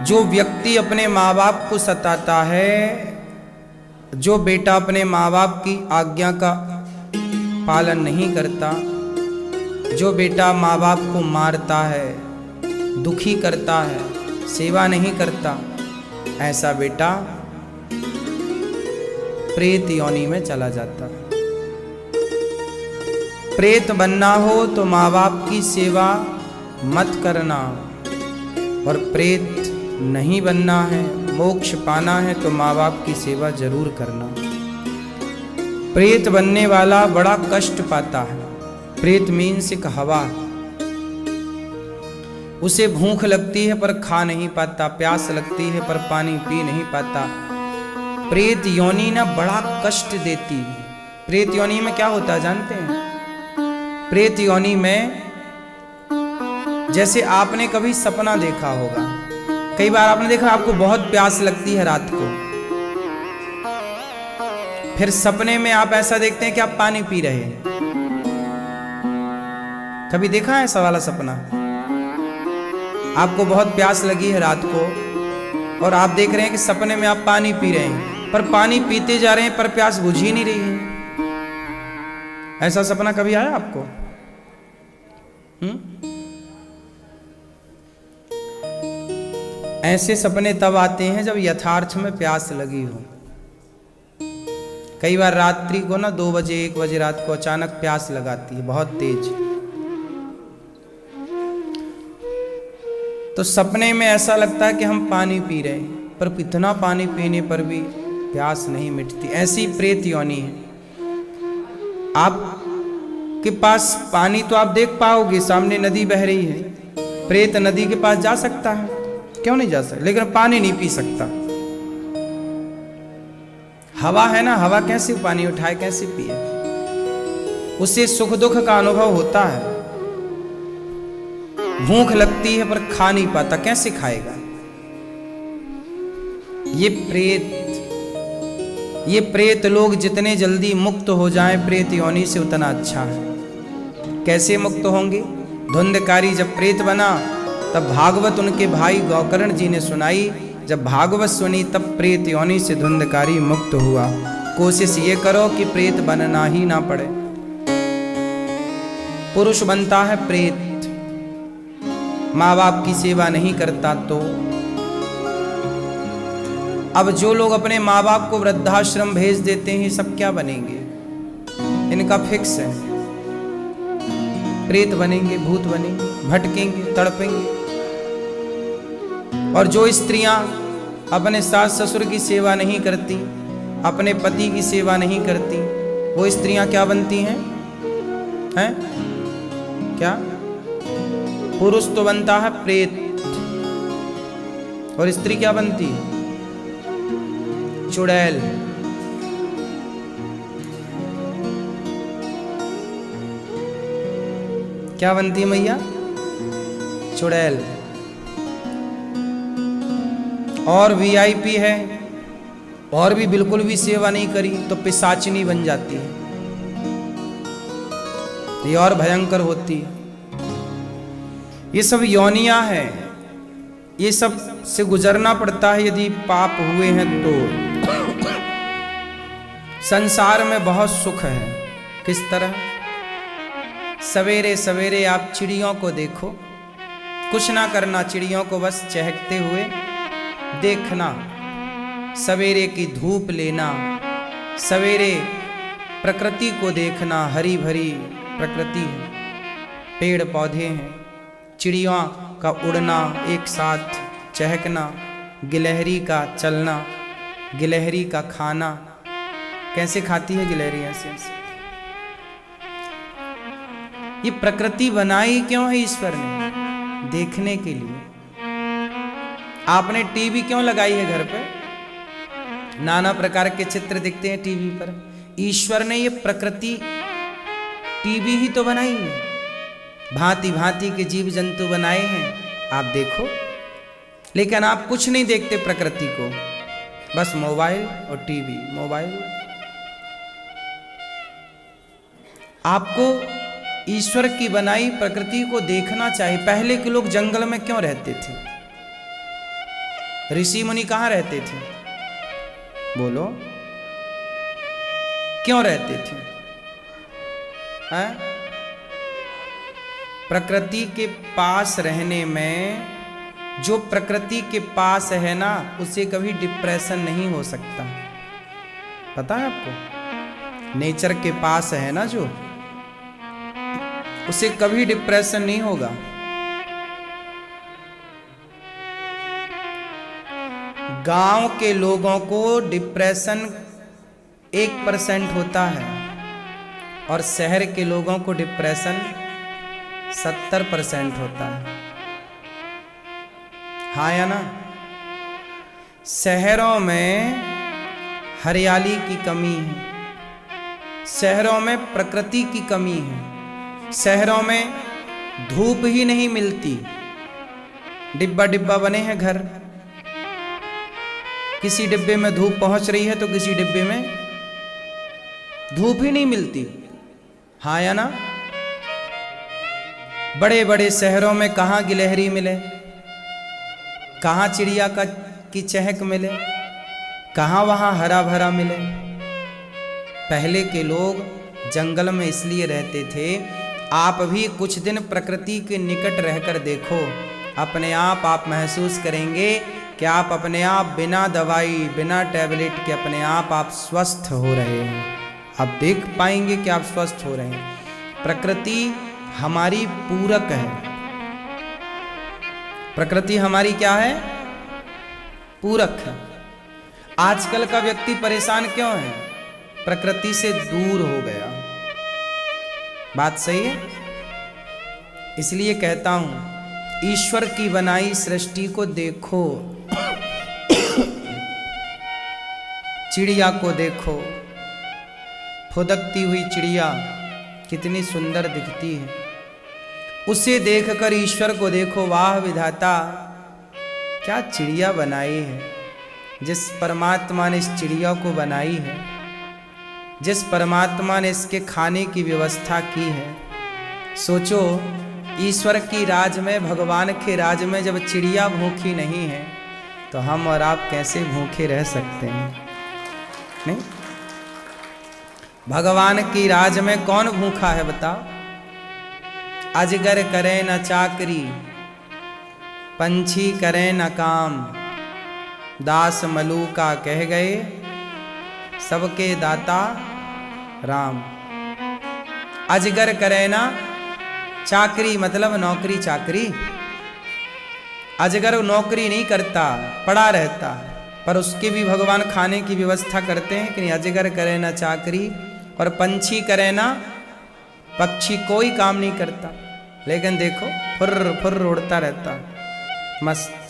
जो व्यक्ति अपने माँ बाप को सताता है, जो बेटा अपने माँ बाप की आज्ञा का पालन नहीं करता, जो बेटा माँ बाप को मारता है, दुखी करता है, सेवा नहीं करता, ऐसा बेटा प्रेत योनि में चला जाता है। प्रेत बनना हो तो माँ बाप की सेवा मत करना, और प्रेत नहीं बनना है, मोक्ष पाना है तो माँ बाप की सेवा जरूर करना। प्रेत बनने वाला बड़ा कष्ट पाता है। प्रेत मीन्स एक हवा, उसे भूख लगती है पर खा नहीं पाता, प्यास लगती है पर पानी पी नहीं पाता। प्रेत योनि ना बड़ा कष्ट देती है। प्रेत योनि में क्या होता है जानते हैं? प्रेत योनि में जैसे आपने कभी सपना देखा होगा, कई बार आपने देखा आपको बहुत प्यास लगती है रात को, फिर सपने में आप ऐसा देखते हैं कि आप पानी पी रहे हैं। कभी देखा है ऐसा वाला सपना? आपको बहुत प्यास लगी है रात को और आप देख रहे हैं कि सपने में आप पानी पी रहे हैं, पर पानी पीते जा रहे हैं पर प्यास बुझ ही नहीं रही है। ऐसा सपना कभी आया आपको? ऐसे सपने तब आते हैं जब यथार्थ में प्यास लगी हो। कई बार रात्रि को ना 2 बजे 1 बजे रात को अचानक प्यास लगाती है बहुत तेज, तो सपने में ऐसा लगता है कि हम पानी पी रहे हैं, पर इतना पानी पीने पर भी प्यास नहीं मिटती। ऐसी प्रेत योनि है। आपके पास पानी तो आप देख पाओगे, सामने नदी बह रही है, प्रेत नदी के पास जा सकता है? क्यों नहीं जा सकता? लेकिन पानी नहीं पी सकता। हवा है ना, हवा कैसे पानी उठाए, कैसे पिए? उसे सुख दुख का अनुभव होता है। भूख लगती है पर खा नहीं पाता, कैसे खाएगा? ये प्रेत लोग जितने जल्दी मुक्त हो जाएं प्रेत योनि से उतना अच्छा है। कैसे मुक्त होंगे? धुंधकारी जब प्रेत बना तब भागवत उनके भाई गौकर्ण जी ने सुनाई। जब भागवत सुनी तब प्रेत योनि से धुंधकारी मुक्त हुआ। कोशिश ये करो कि प्रेत बनना ही ना पड़े। पुरुष बनता है प्रेत, माँ बाप की सेवा नहीं करता तो। अब जो लोग अपने माँ बाप को वृद्धाश्रम भेज देते हैं, सब क्या बनेंगे? इनका फिक्स है, प्रेत बनेंगे, भूत बनेंगे, भटकेंगे, तड़पेंगे। और जो स्त्रियां अपने सास ससुर की सेवा नहीं करती, अपने पति की सेवा नहीं करती, वो स्त्रियां क्या बनती हैं? हैं? क्या? पुरुष तो बनता है प्रेत, और स्त्री क्या बनती है? चुड़ैल। क्या बनती है मैया? चुड़ैल। और वीआईपी है और भी बिल्कुल भी सेवा नहीं करी तो पिशाचिनी बन जाती है। ये और भयंकर होती है। ये सब योनियां हैं, ये सब से गुजरना पड़ता है यदि पाप हुए हैं तो। संसार में बहुत सुख है। किस तरह? सवेरे सवेरे आप चिड़ियों को देखो, कुछ ना करना, चिड़ियों को बस चहकते हुए देखना, सवेरे की धूप लेना, सवेरे प्रकृति को देखना। हरी भरी प्रकृति है, पेड़ पौधे हैं, चिड़ियों का उड़ना, एक साथ चहकना, गिलहरी का चलना, गिलहरी का खाना। कैसे खाती है गिलहरी? ऐसे ऐसे। ये प्रकृति बनाई क्यों है ईश्वर ने? देखने के लिए। आपने टीवी क्यों लगाई है घर पे? नाना प्रकार के चित्र दिखते हैं टीवी पर। ईश्वर ने ये प्रकृति टीवी ही तो बनाई है, भांति भांति के जीव जंतु बनाए हैं, आप देखो। लेकिन आप कुछ नहीं देखते प्रकृति को, बस मोबाइल और टीवी, मोबाइल। आपको ईश्वर की बनाई प्रकृति को देखना चाहिए। पहले के लोग जंगल में क्यों रहते थे? ऋषि मुनि कहाँ रहते थे? बोलो, क्यों रहते थे? हैं? प्रकृति के पास रहने में, जो प्रकृति के पास है ना, उसे कभी डिप्रेशन नहीं हो सकता। पता है आपको? नेचर के पास है ना जो, उसे कभी डिप्रेशन नहीं होगा। गांव के लोगों को डिप्रेशन 1% होता है और शहर के लोगों को डिप्रेशन 70% होता है। हाँ या ना? शहरों में हरियाली की कमी है, शहरों में प्रकृति की कमी है, शहरों में धूप ही नहीं मिलती। डिब्बा डिब्बा बने हैं घर, किसी डिब्बे में धूप पहुंच रही है तो किसी डिब्बे में धूप ही नहीं मिलती। हाँ या ना? बड़े बड़े शहरों में कहाँ गिलहरी मिले, कहाँ चिड़िया की चहक मिले, कहाँ वहाँ हरा भरा मिले। पहले के लोग जंगल में इसलिए रहते थे। आप भी कुछ दिन प्रकृति के निकट रहकर देखो, अपने आप महसूस करेंगे कि आप अपने आप बिना दवाई बिना टैबलेट के अपने आप स्वस्थ हो रहे हैं। आप देख पाएंगे कि आप स्वस्थ हो रहे हैं। प्रकृति हमारी पूरक है। प्रकृति हमारी क्या है? पूरक है। आजकल का व्यक्ति परेशान क्यों है? प्रकृति से दूर हो गया। बात सही है? इसलिए कहता हूं, ईश्वर की बनाई सृष्टि को देखो, चिड़िया को देखो, फुदकती हुई चिड़िया कितनी सुंदर दिखती है। उसे देखकर ईश्वर को देखो, वाह विधाता, क्या चिड़िया बनाई है। जिस परमात्मा ने इस चिड़िया को बनाई है, जिस परमात्मा ने इसके खाने की व्यवस्था की है, सोचो ईश्वर की राज में, भगवान के राज में जब चिड़िया भूखी नहीं है तो हम और आप कैसे भूखे रह सकते हैं? नहीं, भगवान की राज में कौन भूखा है बताओ? अजगर करे न चाकरी, पंछी करे न काम, दास मलूका कह गए, सबके दाता राम। अजगर करे ना चाकरी, मतलब नौकरी चाकरी। अजगर नौकरी नहीं करता, पड़ा रहता, पर उसके भी भगवान खाने की व्यवस्था करते हैं कि नहीं। अजगर करे ना चाकरी, और पंछी करे ना, पक्षी कोई काम नहीं करता, लेकिन देखो फुर्र फुर्र उड़ता रहता, मस्त।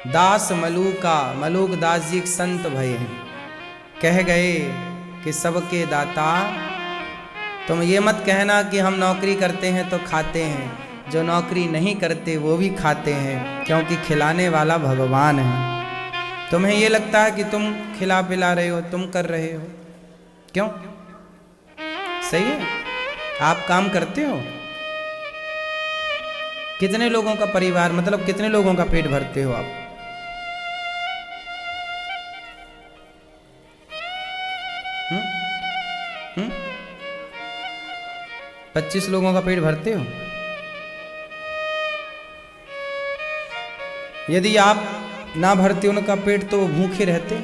दास मलूका, मलूक दास जी एक संत भय हैं, कह गए कि सबके दाता। तुम ये मत कहना कि हम नौकरी करते हैं तो खाते हैं, जो नौकरी नहीं करते वो भी खाते हैं, क्योंकि खिलाने वाला भगवान है। तुम्हें ये लगता है कि तुम खिला पिला रहे हो, तुम कर रहे हो, क्यों? सही है, आप काम करते हो। कितने लोगों का परिवार, मतलब कितने लोगों का पेट भरते हो आप? हुँ? 25 लोगों का पेट भरते हो। यदि आप ना भरते उनका पेट तो वो भूखे रहते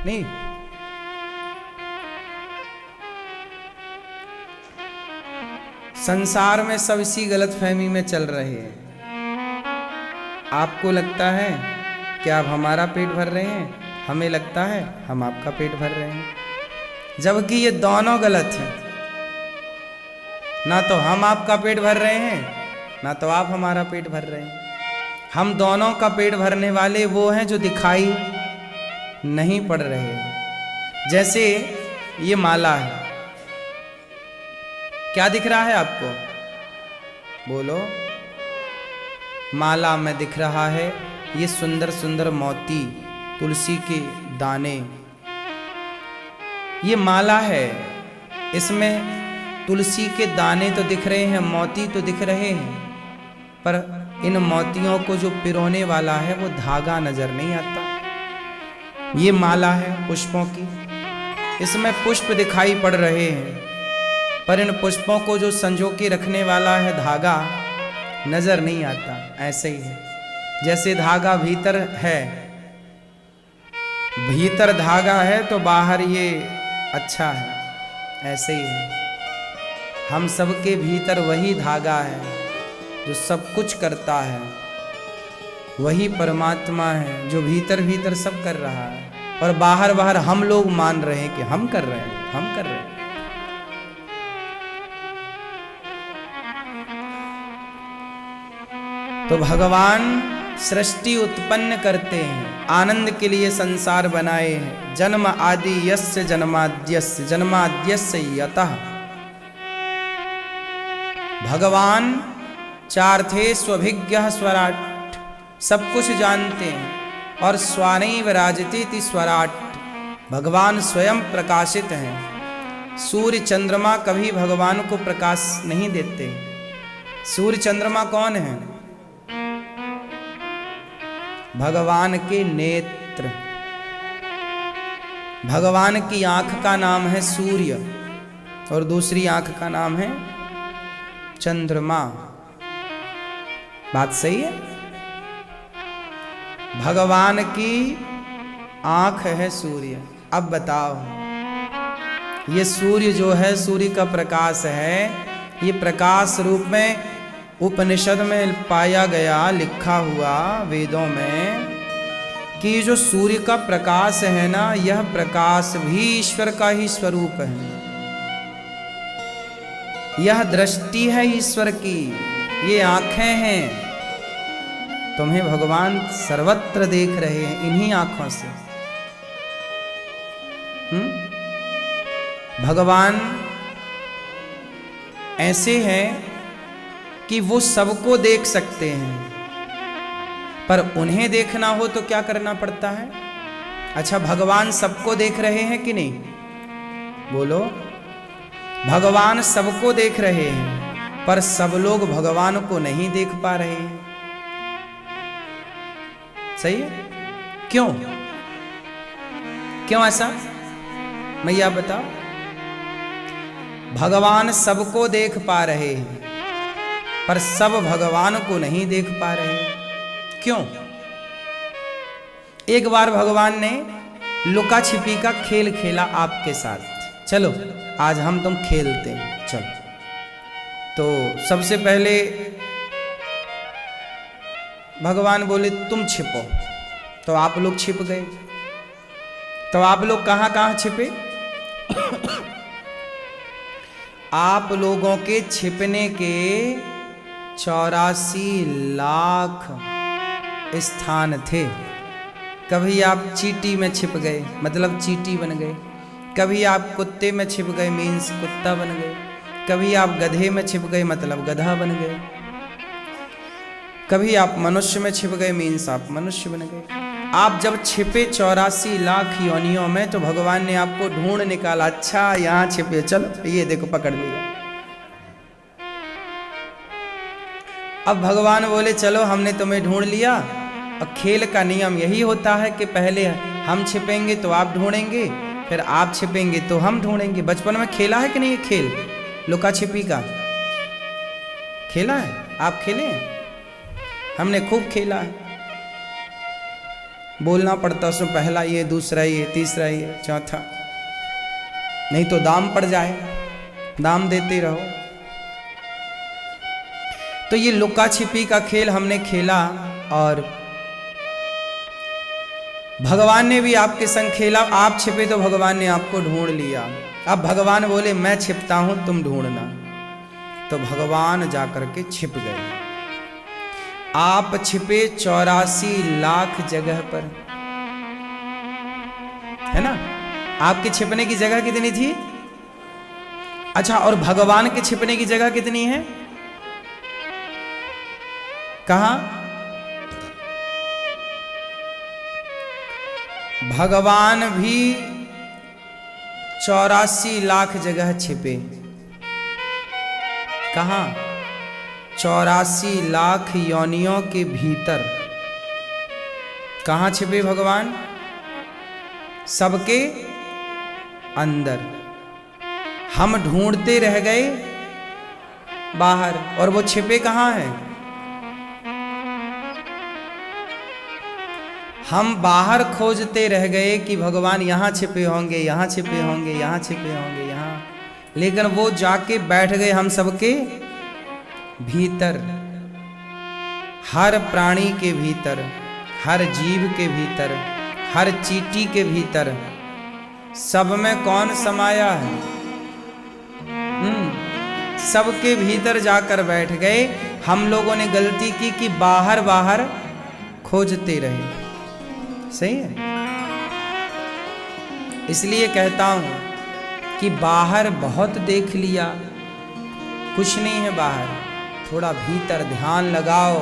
नहीं। संसार में सब इसी गलतफहमी में चल रहे हैं। आपको लगता है कि आप हमारा पेट भर रहे हैं, हमें लगता है हम आपका पेट भर रहे हैं, जबकि ये दोनों गलत हैं। ना तो हम आपका पेट भर रहे हैं, ना तो आप हमारा पेट भर रहे हैं। हम दोनों का पेट भरने वाले वो हैं जो दिखाई नहीं पड़ रहे। जैसे ये माला है, क्या दिख रहा है आपको? बोलो। माला में दिख रहा है ये सुंदर सुंदर मोती, तुलसी के दाने, ये माला है। इसमें तुलसी के दाने तो दिख रहे हैं, मोती तो दिख रहे हैं, पर इन मोतियों को जो पिरोने वाला है वो धागा नजर नहीं आता। ये माला है पुष्पों की, इसमें पुष्प दिखाई पड़ रहे हैं, पर इन पुष्पों को जो संजो के रखने वाला है धागा नजर नहीं आता। ऐसे ही है, जैसे धागा भीतर है, भीतर धागा है तो बाहर ये अच्छा है, ऐसे ही है हम सबके भीतर वही धागा है जो सब कुछ करता है, वही परमात्मा है जो भीतर भीतर सब कर रहा है, और बाहर बाहर हम लोग मान रहे हैं कि हम कर रहे हैं, हम कर रहे हैं। तो भगवान सृष्टि उत्पन्न करते हैं, आनंद के लिए संसार बनाए हैं। जन्म आदि यस्य जन्माद्यस्य जन्माद्यस्य यतः। भगवान चार थे, स्वभिज्ञः स्वराट, सब कुछ जानते हैं, और स्वानैव राजतीति स्वराट, भगवान स्वयं प्रकाशित हैं। सूर्य चंद्रमा कभी भगवान को प्रकाश नहीं देते। सूर्य चंद्रमा कौन है? भगवान के नेत्र। भगवान की आंख का नाम है सूर्य, और दूसरी आंख का नाम है चंद्रमा। बात सही है? भगवान की आंख है सूर्य। अब बताओ, ये सूर्य जो है, सूर्य का प्रकाश है, ये प्रकाश रूप में उपनिषद में पाया गया, लिखा हुआ वेदों में, कि जो सूर्य का प्रकाश है ना, यह प्रकाश भी ईश्वर का ही स्वरूप है। यह दृष्टि है ईश्वर की, ये आंखें हैं। तुम्हें भगवान सर्वत्र देख रहे हैं इन्हीं आंखों से। भगवान ऐसे हैं कि वो सबको देख सकते हैं, पर उन्हें देखना हो तो क्या करना पड़ता है? अच्छा, भगवान सबको देख रहे हैं कि नहीं? बोलो। भगवान सबको देख रहे हैं, पर सब लोग भगवान को नहीं देख पा रहे हैं। सही है? क्यों? क्यों ऐसा? मैया बताओ। भगवान सबको देख पा रहे हैं, पर सब भगवान को नहीं देख पा रहे। क्यों? एक बार भगवान ने लुका छिपी का खेल खेला आपके साथ। चलो आज हम तुम खेलते हैं, चलो। तो सबसे पहले भगवान बोले तुम छिपो, तो आप लोग छिप गए। तो आप लोग कहां कहां छिपे? आप लोगों के छिपने के 84 लाख स्थान थे। कभी आप चींटी में छिप गए, मतलब चींटी बन गए। कभी आप कुत्ते में छिप गए, मीन्स कुत्ता बन गए। कभी आप गधे में छिप गए, मतलब गधा बन गए। कभी आप मनुष्य में छिप गए, मीन्स आप मनुष्य बन गए। आप जब छिपे 84 लाख योनियों में, तो भगवान ने आपको ढूंढ निकाला। अच्छा यहां छिपे, चलो ये देखो पकड़ लिया। अब भगवान बोले चलो हमने तुम्हें ढूंढ लिया। और खेल का नियम यही होता है कि पहले हम छिपेंगे तो आप ढूंढेंगे, फिर आप छिपेंगे तो हम ढूंढेंगे। बचपन में खेला है कि नहीं ये खेल लुका छिपी का? खेला है? आप खेले हैं? हमने खूब खेला है। बोलना पड़ता उसमें, पहला ये, दूसरा ये, तीसरा ये, चौथा, नहीं तो दाम पड़ जाए, दाम देते रहो। तो ये लुका छिपी का खेल हमने खेला, और भगवान ने भी आपके संग खेला। आप छिपे तो भगवान ने आपको ढूंढ लिया। अब भगवान बोले मैं छिपता हूं, तुम ढूंढना। तो भगवान जाकर के छिप गए। आप छिपे 84 लाख जगह पर, है ना? आपके छिपने की जगह कितनी थी? अच्छा, और भगवान के छिपने की जगह कितनी है? कहां? भगवान भी 84 लाख जगह छिपे। कहां? 84 लाख योनियों के भीतर कहाँ छिपे भगवान? सबके अंदर। हम ढूंढते रह गए बाहर, और वो छिपे कहाँ हैं? हम बाहर खोजते रह गए कि भगवान यहाँ छिपे होंगे, यहाँ छिपे होंगे, यहाँ छिपे होंगे, यहाँ, लेकिन वो जाके बैठ गए हम सबके भीतर, हर प्राणी के भीतर, हर जीव के भीतर, हर चींटी के भीतर, सब में कौन समाया है? सबके भीतर जाकर बैठ गए। हम लोगों ने गलती की कि बाहर बाहर खोजते रहे। सही है? इसलिए कहता हूं कि बाहर बहुत देख लिया, कुछ नहीं है बाहर, थोड़ा भीतर ध्यान लगाओ